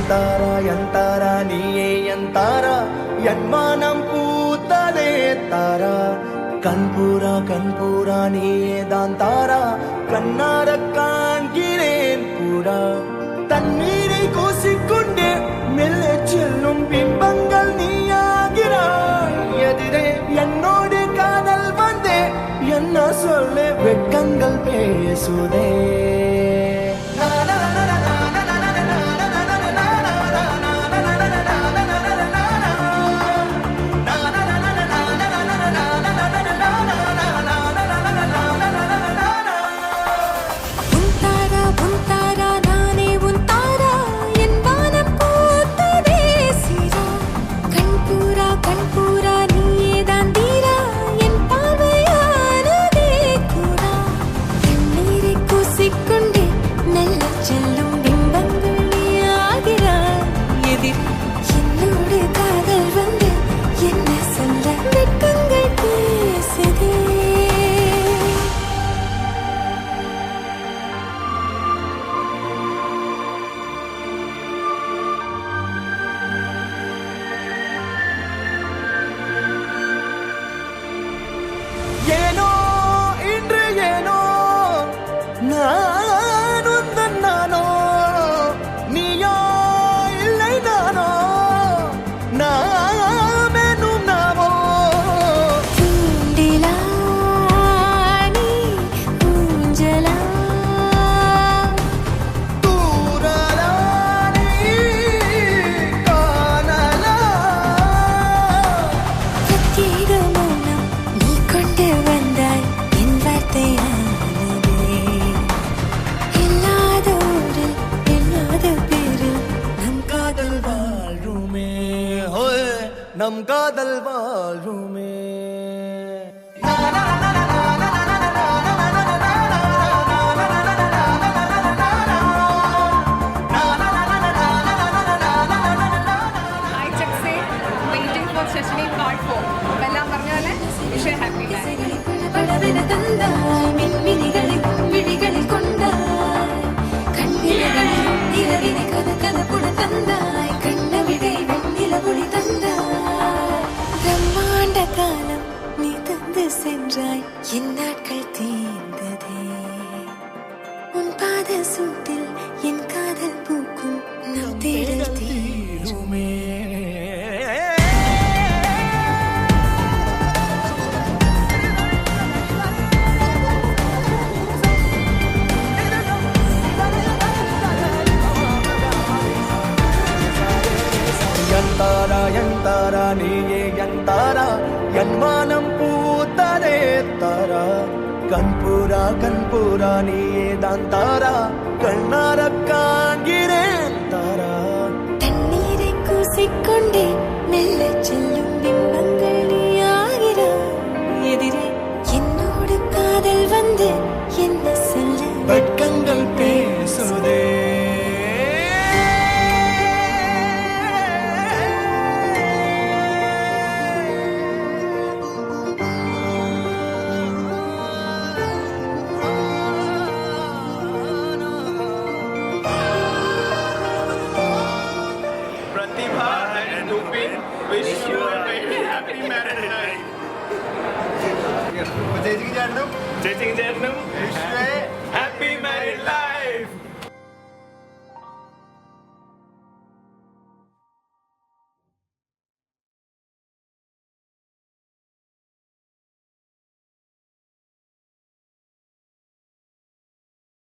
எந்தாரா நீயே எந்தாரா என்மானம் பூத்ததே தாரா கண்பூரா நீயே தான் தாரா கண்ணார காண்கிறேன் பூரா தண்ணீரை கூசிக்கொண்டே மெல்ல செல்லும் பிம்பங்கள் நீயாகிறாய் எதிரே என்னோடு காதல் வந்தே என்ன சொல்ல வெட்கங்கள் பேசுதே ஏனோ இன்று ஏனோ நான் உந்தன் நானோ நீயோ இல்லை நானோ நாமெனும் நாமோ தூண்டிலா நீ ஊஞ்சலா தூரலா நீ காணலா பிரத்யேக மௌனம் நீ கொண்டு வந்தாய் என் வார்த்தையானதே இல்லாத ஊரில் இல்லாத பேரில் நம் காதல் வாழ்வுமே ஹோய் நம் காதல் வாழ்வுமே Hi Chaksey, waiting for Shashini part 4. Bella പറഞ്ഞാലേ wish you a happy life. படபட தந்தாய் மின்மினிகளை விழிகளில் கொண்டாய் கண்ணிலைகளில் நிலவினை கதகதப்புட தந்தாய் கண்ண விடை வெண்ணில ஒளி தந்தாய் பிரம்மாண்ட காலம் நீ தந்து சென்றாய் என் நாட்கள் தீர்ந்ததே உன் பாத சூட்டில் என் காதல் பூக்கும் நம் தேடல் தீருமே எந்தாரா நீயே எந்தாரா என்மானம் பூத்ததே தாரா கண்பூரா நீயே தான் தாரா கண்ணார காண்கிறேன் தாரா தண்ணீரை கூசிக்கொண்டே மெல்ல செல்லும் பிம்பங்கள் நீயாகிறாய் எதிரே என்னோடு காதல் வந்து என்ன சொல்ல வெட்கங்கள் பேசுதே Pratibha and Dupin wish you a very happy marriage life. ചേച്ചിക്ക് ചേട്ടനും